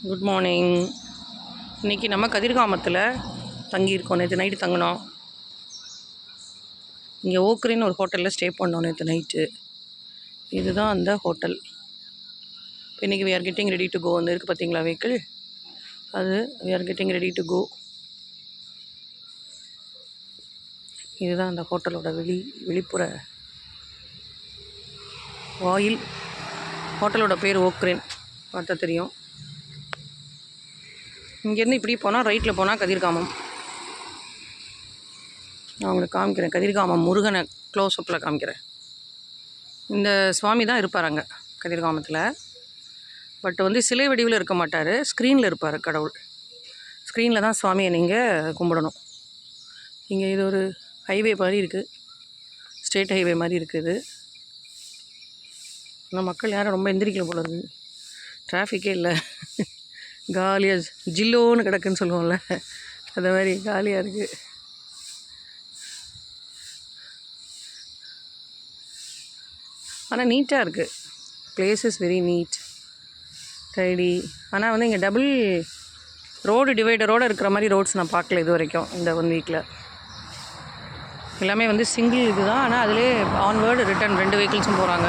Good morning. இன்றைக்கி நம்ம கதிர்காமத்தில் தங்கியிருக்கோம். நேற்று நைட்டு தங்கினோம். இங்கே ஓக்ரின்னு ஒரு ஹோட்டலில் ஸ்டே பண்ணோம் நேற்று நைட்டு. இதுதான் அந்த ஹோட்டல். இப்போ இன்றைக்கி we are getting ready to go. வந்து இருக்குது பார்த்தீங்களா வெஹிக்கிள், அது we are getting ready to go. இதுதான் அந்த ஹோட்டலோட வெளிப்புற வாயில். ஹோட்டலோட பேர் ஓக்ரின், பார்த்தா தெரியும். இங்கேருந்து இப்படி போனால் ரைட்டில் போனால் கதிர்காமம். நான் உங்களுக்கு காமிக்கிறேன். கதிர்காமம் முருகனை க்ளோஸ்அப்பில் காமிக்கிறேன். இந்த சுவாமி தான் இருப்பார் அங்கே கதிர்காமத்தில். பட் வந்து சிலை வடிவில் இருக்க மாட்டார், ஸ்க்ரீனில் இருப்பார் கடவுள். ஸ்க்ரீனில் தான் சுவாமியை நீங்கள் கும்பிடணும். இங்கே இது ஒரு ஹைவே மாதிரி இருக்குது, ஸ்டேட் ஹைவே மாதிரி இருக்குது. ஆனால் மக்கள் யாரும் ரொம்ப எந்திரிக்கல போல இருக்குது. டிராஃபிக்கே இல்லை, காலியாக ஜில்லோன்னு கிடக்குன்னு சொல்லுவோம்ல, அது மாதிரி காலியாக இருக்குது. ஆனால் நீட்டாக இருக்குது. Place is very neat, tidy. ஆனால் வந்து இங்கே டபுள் ரோடு டிவைடரோடு இருக்கிற மாதிரி ரோட்ஸ் நான் பார்க்கல இது வரைக்கும். இந்த 1 வீக்கில் எல்லாமே வந்து சிங்கிள் இது தான். ஆனால் அதிலே ஆன்வேர்டு ரிட்டர்ன் 2 வெஹிக்கிள்ஸும் போகிறாங்க.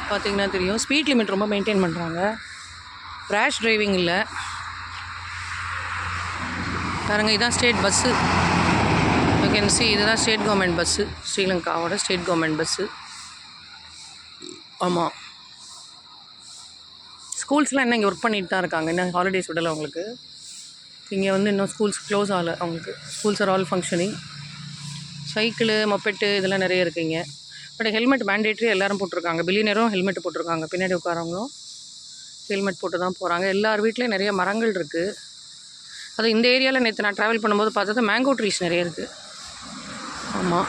பார்த்திங்கன்னா தெரியும். ஸ்பீட் லிமிட் ரொம்ப மெயின்டைன் பண்ணுறாங்க. ரேஷ் டிரைவிங் இல்லை. பாருங்கள், இதுதான் state bus. You can see, இதுதான் ஸ்டேட் கவர்மெண்ட் பஸ்ஸு, ஸ்ரீலங்காவோட ஸ்டேட் கவர்மெண்ட் பஸ்ஸு. ஆமாம், ஸ்கூல்ஸ்லாம் இன்னும் இங்கே ஒர்க் பண்ணிட்டு தான் இருக்காங்க. இன்னும் ஹாலிடேஸ் விடலை அவங்களுக்கு. இங்கே வந்து இன்னும் ஸ்கூல்ஸ் க்ளோஸ் ஆகலை அவங்களுக்கு. Schools are all functioning. Cycle, moped இதெல்லாம் நிறைய இருக்குங்க. பட் ஹெல்மெட் மேண்டேட்ரி எல்லோரும் போட்டிருக்காங்க. பில்லியனரும் ஹெல்மெட் போட்டிருக்காங்க. பின்னாடி உட்காரவங்களும் ஹெல்மெட் போட்டு தான் போகிறாங்க. எல்லார் வீட்லேயும் நிறைய மரங்கள் இருக்குது. அது இந்த ஏரியாவில் நேற்று நான் ட்ராவல் பண்ணும்போது பார்த்தது மேங்கோ ட்ரீஸ் நிறைய இருக்குது. ஆமாம்,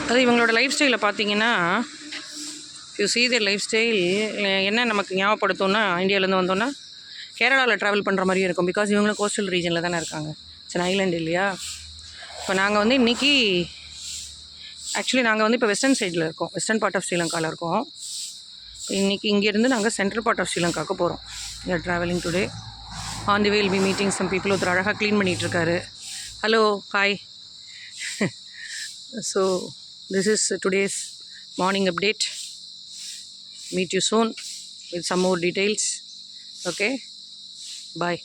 அது இவங்களோட லைஃப் ஸ்டைலில் பார்த்தீங்கன்னா, you see their life style என்ன நமக்கு ஞாபகப்படுத்தோன்னா, இந்தியாவிலேருந்து வந்தோன்னா கேரளாவில் ட்ராவல் பண்ணுற மாதிரியும் இருக்கும். பிகாஸ் இவங்களும் கோஸ்டல் ரீஜனில் தானே இருக்காங்க. சரி, ஐலாண்ட் இல்லையா. இப்போ நாங்கள் வந்து இன்றைக்கி ஆக்சுவலி நாங்கள் வந்து இப்போ வெஸ்டர்ன் சைடில் இருக்கோம், வெஸ்டர்ன் பார்ட் ஆஃப் ஸ்ரீலங்காவில் இருக்கோம். இன்றைக்கி இங்கேருந்து நாங்கள் சென்ட்ரல் பார்ட் ஆஃப் ஸ்ரீலங்காவுக்கு போகிறோம். We are travelling today. On the way will be meeting some people. ஒருத்தர் அழகாக க்ளீன் பண்ணிகிட்ருக்காரு. Hello, hi. So this is today's morning update. Meet you soon with some more details. Okay, bye.